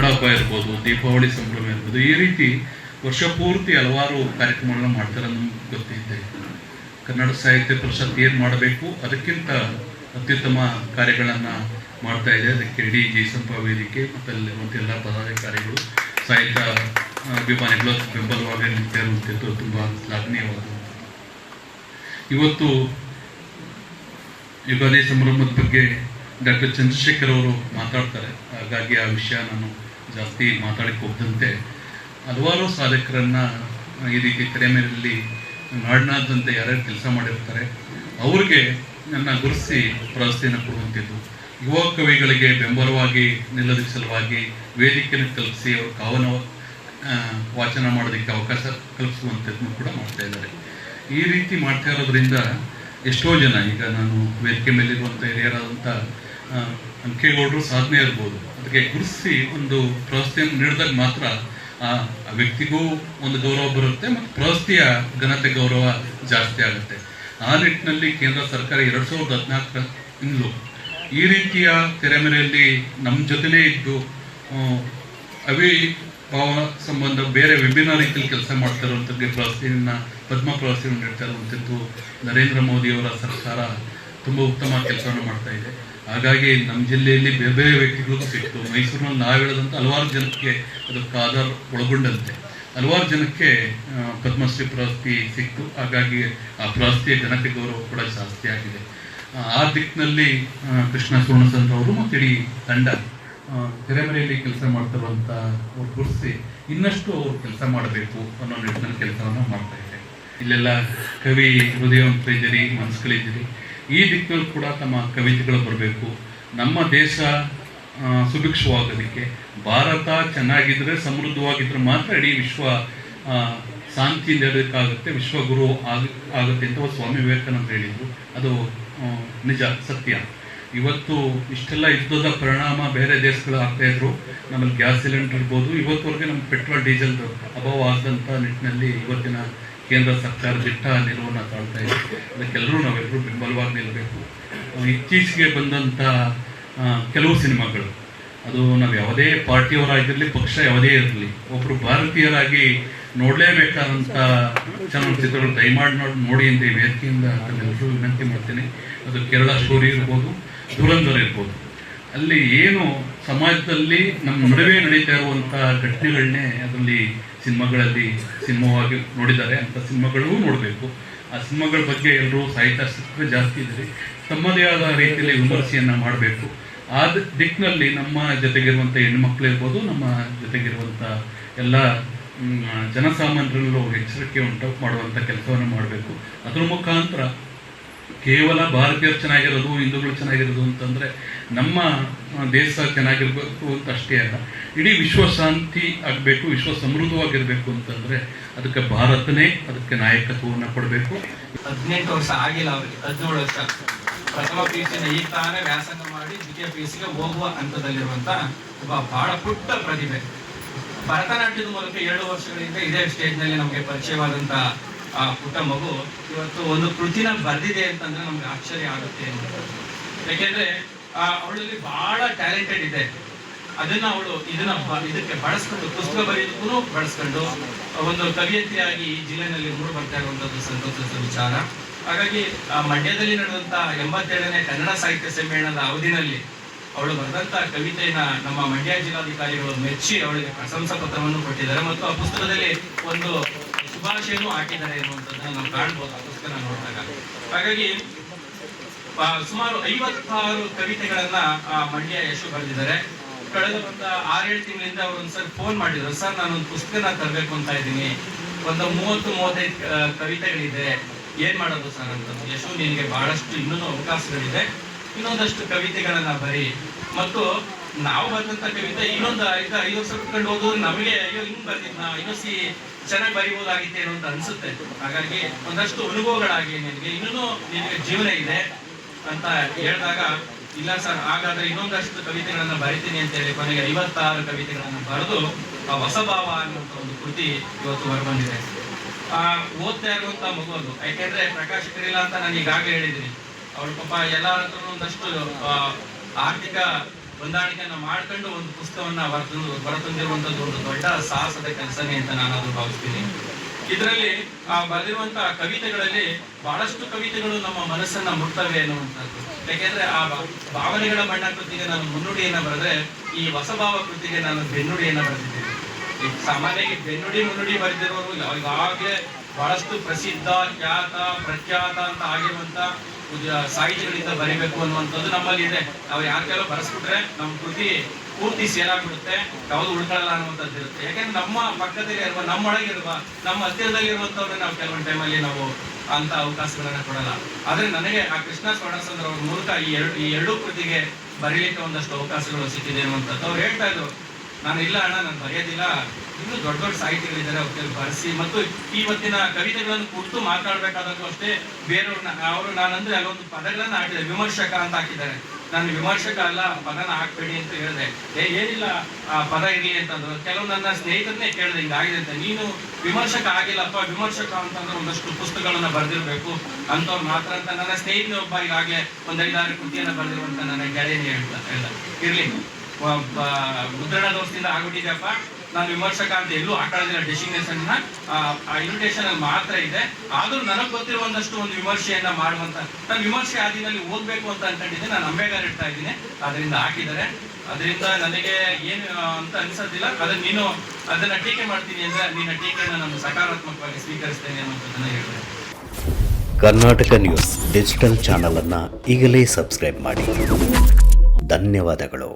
ಕನ್ನಡ ಹಬ್ಬ ಇರ್ಬೋದು, ದೀಪಾವಳಿ ಸಂಭ್ರಮ ಇರ್ಬೋದು, ಈ ರೀತಿ ವರ್ಷ ಪೂರ್ತಿ ಹಲವಾರು ಕಾರ್ಯಕ್ರಮಗಳನ್ನ ಮಾಡ್ತಾರೆ. ನಮ್ಗೆ ಗೊತ್ತಿದೆ ಕನ್ನಡ ಸಾಹಿತ್ಯ ಪರಿಷತ್ ಏನು ಮಾಡಬೇಕು ಅದಕ್ಕಿಂತ ಅತ್ಯುತ್ತಮ ಕಾರ್ಯಗಳನ್ನು ಮಾಡ್ತಾ ಇದೆ. ಅದಕ್ಕೆ ಇಡೀ ಜಯಸಂಪ ವೇದಿಕೆ ಮತ್ತು ಅಲ್ಲಿರುವಂಥ ಎಲ್ಲ ಪದಾಧಿಕಾರಿಗಳು, ಸಾಹಿತ್ಯ ಅಭಿಮಾನಿಗಳು ಬೆಂಬಲವಾಗಿ ನಿಂತಿರುವಂಥದ್ದು ತುಂಬ ಶ್ಲಾಘನೀಯವಾದ. ಇವತ್ತು ಯುಗಾದಿ ಸಂಭ್ರಮದ ಬಗ್ಗೆ ಡಾಕ್ಟರ್ ಚಂದ್ರಶೇಖರ್ ಅವರು ಮಾತಾಡ್ತಾರೆ, ಹಾಗಾಗಿ ಆ ವಿಷಯ ನಾನು ಜಾಸ್ತಿ ಮಾತಾಡಕ್ಕೆ ಹೋಗದಂತೆ ಹಲವಾರು ಸಾಧಕರನ್ನು ಈ ರೀತಿ ತೆರೆ ಮೇಲೆಯಲ್ಲಿ ನಾಡಿನಾದ್ಯಂತ ಯಾರ್ಯಾರು ಕೆಲಸ ಮಾಡಿರ್ತಾರೆ ಅವ್ರಿಗೆ ನನ್ನ ಗುರುತಿಸಿ ಪ್ರಶಸ್ತಿಯನ್ನು ಕೊಡುವಂಥದ್ದು, ಯುವ ಕವಿಗಳಿಗೆ ಬೆಂಬಲವಾಗಿ ನಿಲ್ಲೋದಕ್ಕೆ ಸಲುವಾಗಿ ವೇದಿಕೆಯನ್ನು ಕಲ್ಪಿಸಿ ಅವರು ಕಾವನ ವಾಚನ ಮಾಡೋದಕ್ಕೆ ಅವಕಾಶ ಕಲ್ಪಿಸುವಂಥದ್ದನ್ನು ಕೂಡ ಮಾಡ್ತಾ ಇದ್ದಾರೆ. ಈ ರೀತಿ ಮಾಡ್ತಾ ಇರೋದ್ರಿಂದ ಎಷ್ಟೋ ಜನ, ಈಗ ನಾನು ವೇದಿಕೆ ಮೇಲಿರುವಂಥ ಹಿರಿಯರಾದಂಥ ಅಂಕೇಗೌಡರು ಸಾಧನೆ ಇರ್ಬೋದು, ಅದಕ್ಕೆ ಗುರುತಿಸಿ ಒಂದು ಪ್ರಶಸ್ತಿಯನ್ನು ನೀಡಿದಾಗ ಮಾತ್ರ ಆ ವ್ಯಕ್ತಿಗೂ ಒಂದು ಗೌರವ ಬರುತ್ತೆ ಮತ್ತು ಪ್ರಶಸ್ತಿಯ ಘನತೆ ಗೌರವ ಜಾಸ್ತಿ ಆಗುತ್ತೆ. ಆ ನಿಟ್ಟಿನಲ್ಲಿ ಕೇಂದ್ರ ಸರ್ಕಾರ 2014 ಈ ರೀತಿಯ ತೆರೆಮರೆಯಲ್ಲಿ ನಮ್ಮ ಜೊತೆಲೇ ಇದ್ದು ಅವಿಭಾವ ಸಂಬಂಧ ಬೇರೆ ವಿಭಿನ್ನ ರೀತಿಯಲ್ಲಿ ಕೆಲಸ ಮಾಡ್ತಾ ಇರುವಂಥದ್ದು ಪ್ರಶಸ್ತಿಯನ್ನು, ಪದ್ಮ ಪ್ರಶಸ್ತಿಯನ್ನು ನೀಡ್ತಾ ಇರುವಂಥದ್ದು ನರೇಂದ್ರ ಮೋದಿಯವರ ಸರ್ಕಾರ ತುಂಬ ಉತ್ತಮ ಕೆಲಸವನ್ನು ಮಾಡ್ತಾ ಇದೆ. ಹಾಗಾಗಿ ನಮ್ಮ ಜಿಲ್ಲೆಯಲ್ಲಿ ಬೇರೆ ಬೇರೆ ವ್ಯಕ್ತಿಗಳಿಗೂ ಸಿಕ್ತು. ಮೈಸೂರಿನಲ್ಲಿ ನಾವು ಹೇಳೋದಂತ ಹಲವಾರು ಜನಕ್ಕೆ ಅದು ಕಾದರ್ ಒಳಗೊಂಡಂತೆ ಹಲವಾರು ಜನಕ್ಕೆ ಪದ್ಮಶ್ರೀ ಪ್ರಶಸ್ತಿ ಸಿಕ್ತು. ಹಾಗಾಗಿ ಆ ಪ್ರಶಸ್ತಿಯ ಘನತೆ ಗೌರವ ಕೂಡ ಜಾಸ್ತಿ ಆಗಿದೆ. ಆ ದಿಕ್ಕಿನಲ್ಲಿ ಕೃಷ್ಣ ಸುವರ್ಣಚಂದ್ರ ಅವರು ಮತ್ತು ಇಡೀ ತಂಡ ತೆರೆಮರೆಯಲ್ಲಿ ಕೆಲಸ ಮಾಡ್ತಿರುವಂಥ ಅವ್ರು ಗುರುತಿಸಿ ಇನ್ನಷ್ಟು ಅವರು ಕೆಲಸ ಮಾಡಬೇಕು ಅನ್ನೋ ನಿಟ್ಟಿನಲ್ಲಿ ಕೆಲಸವನ್ನು ಮಾಡ್ತಾ ಇದೆ. ಇಲ್ಲೆಲ್ಲ ಕವಿ ಹೃದಯವಂತರಿದ್ದೀರಿ, ಮನಸ್ಸುಗಳಿದ್ದೀರಿ. ಈ ದಿಕ್ಕಿನಲ್ಲಿ ಕೂಡ ತಮ್ಮ ಕವಿತೆಗಳು ಬರಬೇಕು. ನಮ್ಮ ದೇಶ ಸುಭಿಕ್ಷವಾಗೋದಕ್ಕೆ, ಭಾರತ ಚೆನ್ನಾಗಿದ್ದರೆ, ಸಮೃದ್ಧವಾಗಿದ್ದರೆ ಮಾತ್ರ ಇಡೀ ವಿಶ್ವ ಶಾಂತಿಯಿಂದ ಇರೋದಕ್ಕಾಗುತ್ತೆ, ವಿಶ್ವಗುರು ಆಗುತ್ತೆ ಅಂತ ಸ್ವಾಮಿ ವಿವೇಕಾನಂದ ಹೇಳಿದರು. ಅದು ನಿಜ, ಸತ್ಯ. ಇವತ್ತು ಇಷ್ಟೆಲ್ಲ ಯುದ್ಧದ ಪರಿಣಾಮ ಬೇರೆ ದೇಶಗಳು ಆಗ್ತಾ ಇದ್ರು, ನಮ್ಮಲ್ಲಿ ಗ್ಯಾಸ್ ಸಿಲಿಂಡರ್ ಇರ್ಬೋದು, ಇವತ್ತುವರೆಗೆ ನಮ್ಮ ಪೆಟ್ರೋಲ್ ಡೀಸೆಲ್ ಅಭಾವ ಆದಂಥ ನಿಟ್ಟಿನಲ್ಲಿ ಇವತ್ತಿನ ಕೇಂದ್ರ ಸರ್ಕಾರ ದಿಟ್ಟ ನಿಲುವನ್ನು ತಾಳ್ತಾ ಇದೆ. ಅದಕ್ಕೆಲ್ಲರೂ ನಾವೆಲ್ಲರೂ ಬೆಂಬಲವಾಗಿ ನಿಲ್ಲಬೇಕು. ಇತ್ತೀಚೆಗೆ ಬಂದಂಥ ಕೆಲವು ಸಿನಿಮಾಗಳು, ಅದು ನಾವು ಯಾವುದೇ ಪಾರ್ಟಿಯವರಾಗಿರಲಿ, ಪಕ್ಷ ಯಾವುದೇ ಇರಲಿ, ಒಬ್ಬರು ಭಾರತೀಯರಾಗಿ ನೋಡಲೇಬೇಕಾದಂಥ ಚಲನಚಿತ್ರಗಳು ದಯಮಾಡಿ ನೋಡಿ ಅಂತ ಈ ವೇದಿಕೆಯಿಂದ ನಾನೆಲ್ಲರೂ ವಿನಂತಿ ಮಾಡ್ತೀನಿ. ಅದು ಕೇರಳ ಸ್ಟೋರಿ ಇರ್ಬೋದು, ದುರಂಧರ್ ಇರ್ಬೋದು. ಅಲ್ಲಿ ಏನು ಸಮಾಜದಲ್ಲಿ ನಮ್ಮ ನಡುವೆ ನಡೀತಾ ಇರುವಂಥ ಘಟನೆಗಳನ್ನೇ ಅದರಲ್ಲಿ ಸಿನಿಮಾವಾಗಿ ನೋಡಿದ್ದಾರೆ. ಅಂಥ ಸಿನಿಮಾಗಳೂ ನೋಡಬೇಕು. ಆ ಸಿನಿಮಾಗಳ ಬಗ್ಗೆ ಎಲ್ಲರೂ ಸಾಹಿತ್ಯಾಸಕ್ತರು ಜಾಸ್ತಿ ಇದ್ದಾರೆ, ತಮ್ಮದೇ ಆದ ರೀತಿಯಲ್ಲಿ ವಿಮರ್ಶೆಯನ್ನು ಮಾಡಬೇಕು. ಆ ದಿಕ್ಕಿನಲ್ಲಿ ನಮ್ಮ ಜೊತೆಗಿರುವಂಥ ಹೆಣ್ಣುಮಕ್ಳು ಇರ್ಬೋದು, ನಮ್ಮ ಜೊತೆಗಿರುವಂಥ ಎಲ್ಲ ಜನಸಾಮಾನ್ಯರಲ್ಲೂ ಎಚ್ಚರಿಕೆ ಉಂಟು ಮಾಡುವಂಥ ಕೆಲಸವನ್ನು ಮಾಡಬೇಕು. ಅದ್ರ ಮುಖಾಂತರ ಕೇವಲ ಭಾರತೀಯರು ಚೆನ್ನಾಗಿರೋದು, ಹಿಂದೂಗಳು ಚೆನ್ನಾಗಿರೋದು ಅಂತಂದರೆ ನಮ್ಮ ದೇಶ ಚೆನ್ನಾಗಿರ್ಬೇಕು ಅಂತ ಅಷ್ಟೇ ಅಲ್ಲ, ಇಡೀ ವಿಶ್ವ ಶಾಂತಿ ಆಗಬೇಕು, ವಿಶ್ವ ಸಮೃದ್ಧವಾಗಿರಬೇಕು ಅಂತಂದರೆ ಅದಕ್ಕೆ ಭಾರತನೇ ಅದಕ್ಕೆ ನಾಯಕತ್ವವನ್ನು ಕೊಡಬೇಕು. 18 ವರ್ಷ ಆಗಿಲ್ಲ ಅವರಿಗೆ, 17 ವರ್ಷ. ಪ್ರಥಮ PUC ಈಗ ತಾನೇ ವ್ಯಾಸಂಗ ಮಾಡಿ ದ್ವಿತೀಯ PUCಗೆ ಹೋಗುವ ಹಂತದಲ್ಲಿರುವಂಥ ಒಬ್ಬ ಬಹಳ ಪುಟ್ಟ ಪ್ರತಿಭೆ. ಭರತನಾಟ್ಯದ ಮೂಲಕ 2 ವರ್ಷಗಳಿಂದ ಇದೇ ಸ್ಟೇಜ್ನಲ್ಲಿ ನಮಗೆ ಪರಿಚಯವಾದಂಥ ಆ ಪುಟ್ಟ ಮಗು ಇವತ್ತು ಒಂದು ಕೃತಿನ ಬರೆದಿದೆ ಅಂತಂದ್ರೆ ನಮ್ಗೆ ಆಶ್ಚರ್ಯ ಆಗುತ್ತೆ. ಯಾಕೆಂದ್ರೆ ಅವಳಲ್ಲಿ ಬಹಳ ಟ್ಯಾಲೆಂಟೆಡ್ ಇದೆ. ಅದನ್ನ ಅವಳು ಇದಕ್ಕೆ ಬಳಸ್ಕೊಂಡು, ಪುಸ್ತಕ ಬರೆಯೋದಕ್ಕೂ ಬಳಸ್ಕೊಂಡು ಒಂದು ಕವಿಯತ್ರಿಯಾಗಿ ಈ ಜಿಲ್ಲೆನಲ್ಲಿ ಮೂಡಿ ಬರ್ತಾ ಇರುವಂತದ್ದು ಸಂತೋಷದ ವಿಚಾರ. ಹಾಗಾಗಿ ಮಂಡ್ಯದಲ್ಲಿ ನಡೆದಂತ 87ನೇ ಕನ್ನಡ ಸಾಹಿತ್ಯ ಸಮ್ಮೇಳನದ ಅವಧಿನಲ್ಲಿ ಅವಳು ಬರೆದಂತ ಕವಿತೆಯನ್ನ ನಮ್ಮ ಮಂಡ್ಯ ಜಿಲ್ಲಾಧಿಕಾರಿಗಳು ಮೆಚ್ಚಿ ಅವಳಿಗೆ ಪ್ರಶಂಸಾ ಪತ್ರವನ್ನು ಕೊಟ್ಟಿದ್ದಾರೆ ಮತ್ತು ಆ ಪುಸ್ತಕದಲ್ಲಿ ಒಂದು ಶುಭಾಶಯನೂ ಹಾಕಿದ್ದಾರೆ ಎನ್ನುವಂಥದ್ದನ್ನ ನಾವು ಕಾಣ್ಬೋದು ಆ ಪುಸ್ತಕ ನೋಡಿದಾಗ. ಹಾಗಾಗಿ ಸುಮಾರು 56 ಕವಿತೆಗಳನ್ನ ಮಂಡ್ಯ ಯಶು ಬರೆದಿದ್ದಾರೆ. ಕಳೆದ ಒಂದು 6-7 ತಿಂಗಳಿಂದ ಅವರು ಒಂದ್ಸರಿ ಫೋನ್ ಮಾಡಿದ್ರು, ಸರ್ ನಾನೊಂದು ಪುಸ್ತಕನ ತರಬೇಕು ಅಂತ ಇದ್ದೀನಿ, ಒಂದು 30-35 ಕವಿತೆಗಳಿದೆ, ಏನ್ ಮಾಡೋದು ಸರ್ ಅಂತ. ಯಶು, ನಿನಗೆ ಬಹಳಷ್ಟು ಇನ್ನೂ ಅವಕಾಶಗಳಿದೆ, ಇನ್ನೊಂದಷ್ಟು ಕವಿತೆಗಳನ್ನ ಬರಿ. ಮತ್ತು ನಾವು ಬರೆದಂತ ಕವಿತೆ ಇನ್ನೊಂದು 5 ವರ್ಷ ಕುತ್ಕೊಂಡು ಹೋಗೋದು ನಮಗೆ ಅಯ್ಯೋ ಹಿಂಗ್ ಬರ್ತಿದ್ನ, ಇನ್ನೊಸಿ ಚೆನ್ನಾಗಿ ಬರೀಬಹುದಾಗಿತ್ತೆ ಅನ್ನೋ ಅಂತ ಅನ್ಸುತ್ತೆ. ಹಾಗಾಗಿ ಒಂದಷ್ಟು ಅನುಭವಗಳಾಗಿ ನಿನಗೆ ಜೀವನ ಇದೆ ಅಂತ ಹೇಳಿದಾಗ, ಇಲ್ಲ ಸರ್ ಹಾಗಾದ್ರೆ ಇನ್ನೊಂದಷ್ಟು ಕವಿತೆಗಳನ್ನ ಬರಿತೀನಿ ಅಂತ ಹೇಳಿ ಕೊನೆಗೆ 56 ಕವಿತೆಗಳನ್ನ ಬರೆದು ಆ ಹೊಸ ಭಾವ ಅನ್ನುವಂಥ ಒಂದು ಕೃತಿ ಇವತ್ತು ಹೊರಬಂದಿದೆ. ಓದ್ತಾ ಇರುವಂತ ಮಗು ಅದು. ಯಾಕೆಂದ್ರೆ ಪ್ರಕಾಶಕರಿಲ್ಲ ಅಂತ ನಾನು ಈಗಾಗಲೇ ಹೇಳಿದ್ದೀನಿ. ಅವಳು ಪಾಪ ಎಲ್ಲರ ಹತ್ರ ಒಂದಷ್ಟು ಆರ್ಥಿಕ ಹೊಂದಾಣಿಕೆಯನ್ನ ಮಾಡ್ಕೊಂಡು ಒಂದು ಪುಸ್ತಕವನ್ನ ಹೊರತಂದಿರುವಂತದ್ದು ಒಂದು ದೊಡ್ಡ ಸಾಹಸದ ಕೆಲಸನೇ ಅಂತ ನಾನು ಅದು ಭಾವಿಸ್ತೀನಿ. ಇದರಲ್ಲಿ ಆ ಬರೆದಿರುವಂತಹ ಕವಿತೆಗಳಲ್ಲಿ ಬಹಳಷ್ಟು ಕವಿತೆಗಳು ನಮ್ಮ ಮನಸ್ಸನ್ನ ಮುಟ್ತವೆ ಅನ್ನುವಂಥದ್ದು. ಯಾಕೆಂದ್ರೆ ಆ ಭಾವನೆಗಳ ಬಣ್ಣ ಕೃತಿಗೆ ನಾನು ಮುನ್ನುಡಿಯನ್ನ ಬರೆದ್ರೆ, ಈ ಹೊಸಭಾವ ಕೃತಿಗೆ ನಾನು ಬೆನ್ನುಡಿಯನ್ನ ಬರೆದಿದ್ದೇನೆ. ಸಾಮಾನ್ಯವಾಗಿ ಬೆನ್ನುಡಿ ಮುನ್ನುಡಿ ಬರೆದಿರೋರು ಈಗಾಗಲೇ ಬಹಳಷ್ಟು ಪ್ರಸಿದ್ಧ, ಖ್ಯಾತ, ಪ್ರಖ್ಯಾತ ಅಂತ ಆಗಿರುವಂತ ಸಾಹಿತಿಗಳಿಂದ ಬರಿಬೇಕು ಅನ್ನುವಂಥದ್ದು ನಮ್ಮಲ್ಲಿ ಇದೆ. ನಾವು ಯಾರಿಗೆಲ್ಲ ಬರೆಸ್ಬಿಟ್ರೆ ನಮ್ಮ ಕೃತಿ ಪೂರ್ತಿ ಸೇರಾಗ್ಬಿಡುತ್ತೆ, ಯಾವುದು ಉಳ್ಕೊಳ್ಳಲ್ಲ ಅನ್ನುವಂಥದ್ದು ಇರುತ್ತೆ. ಯಾಕೆಂದ್ರೆ ನಮ್ಮ ಪಕ್ಕದಲ್ಲಿ ಇರುವ, ನಮ್ಮೊಳಗಿರುವ, ನಮ್ಮ ಹತ್ತಿರದಲ್ಲಿರುವಂಥವ್ರೆ ನಾವು ಕೆಲವೊಂದು ಟೈಮಲ್ಲಿ ನಾವು ಅಂತ ಅವಕಾಶಗಳನ್ನ ಕೊಡಲ್ಲ. ಆದ್ರೆ ನನಗೆ ಆ ಕೃಷ್ಣ ಸ್ವರ್ಣಚಂದ್ರ ಅವ್ರ ಮೂಲಕ ಈ ಎರಡೂ ಕೃತಿಗೆ ಬರೀಲಿಕ್ಕೆ ಒಂದಷ್ಟು ಅವಕಾಶಗಳು ಸಿಕ್ಕಿದೆ ಅನ್ನುವಂಥದ್ದು. ಅವ್ರು ಹೇಳ್ತಾ ಇದ್ರು, ನಾನು ಇಲ್ಲ ಅಣ್ಣ, ನಾನು ಬರೆಯೋದಿಲ್ಲ, ಇನ್ನೂ ದೊಡ್ಡ ದೊಡ್ಡ ಸಾಹಿತಿಗಳಿದ್ದಾರೆ, ಅವ್ರಿಗೆ ಬರೆಸಿ. ಮತ್ತು ಇವತ್ತಿನ ಕವಿತೆಗಳನ್ನು ಕುರಿತು ಮಾತಾಡ್ಬೇಕಾದಾಗೂ ಅಷ್ಟೇ ಬೇರೆಯವ್ರನ್ನ ನಾನಂದ್ರೆ ಅಲ್ಲೊಂದು ಪದಗಳನ್ನ ಹಾಕಿದೆ, ವಿಮರ್ಶಕ ಅಂತ ಹಾಕಿದ್ದಾರೆ. ನಾನು ವಿಮರ್ಶಕ ಅಲ್ಲ, ಪದನ ಹಾಕ್ಬೇಡಿ ಅಂತ ಹೇಳಿದೆ. ಏನಿಲ್ಲ, ಆ ಪದ ಇರ್ಲಿ ಅಂತಂದ್ರು. ಕೆಲವು ನನ್ನ ಸ್ನೇಹಿತರನ್ನೇ ಕೇಳಿದೆ, ಹಿಂಗಾಗಿದೆ ಅಂತ. ನೀನು ವಿಮರ್ಶಕ ಆಗಿಲ್ಲಪ್ಪ, ವಿಮರ್ಶಕ ಅಂತಂದ್ರೆ ಒಂದಷ್ಟು ಪುಸ್ತಕಗಳನ್ನ ಬರೆದಿರ್ಬೇಕು ಅಂತವ್ರು ಮಾತ್ರ ಅಂತ ನನ್ನ ಸ್ನೇಹಿತನ ಒಬ್ಬ ಈಗಾಗಲೇ ಒಂದು 5-6 ಕೃತಿಯನ್ನ ಬರೆದಿರುವಂತ ನನ್ನ ಗೆಳೆಯನೇ ಹೇಳ್ದ. ಇರ್ಲಿ, ಮುದ್ರಣ ದೋಷದಿಂದ ಆಗ್ಬಿಟ್ಟಿದೆಯಪ್ಪ, ನಾನು ವಿಮರ್ಶಕ ಅಂತ ಎಲ್ಲೂ ಹಾಕೊಳ್ಳೋದಿಲ್ಲ, ಡೆಸಿಗ್ನೇಷನ್ ಆ ಇನ್ವಿಟೇಷನ್ ಅಲ್ಲಿ ಮಾತ್ರ ಇದೆ. ಆದ್ರೂ ನನಗೆ ಗೊತ್ತಿರುವ ಒಂದು ವಿಮರ್ಶೆಯನ್ನ ಮಾಡುವಂತ, ನಾನು ವಿಮರ್ಶೆ ಆದಿನಲ್ಲಿ ಓದ್ಬೇಕು ಅಂತ ಅನ್ಕೊಂಡಿದ್ದೆ. ನಾನು ಅಂಬೇಗಾರ್ ಇಡ್ತಾ ಇದ್ದೀನಿ, ಅದರಿಂದ ಹಾಕಿದ್ದಾರೆ. ಅದರಿಂದ ನನಗೆ ಏನು ಅಂತ ಅನ್ಸೋದಿಲ್ಲ. ಅದನ್ನ ನೀನು ಅದನ್ನ ಟೀಕೆ ಮಾಡ್ತೀನಿ ಅಂದ್ರೆ ನಿನ್ನ ಟೀಕೆನ ನಾನು ಸಕಾರಾತ್ಮಕವಾಗಿ ಸ್ವೀಕರಿಸ್ತೇನೆ ಅನ್ನೋದನ್ನ ಹೇಳಿದೆ. ಕರ್ನಾಟಕ ನ್ಯೂಸ್ ಡಿಜಿಟಲ್ ಚಾನಲ್ ಅನ್ನು ಈಗಲೇ ಸಬ್ಸ್ಕ್ರೈಬ್ ಮಾಡಿ. ಧನ್ಯವಾದಗಳು.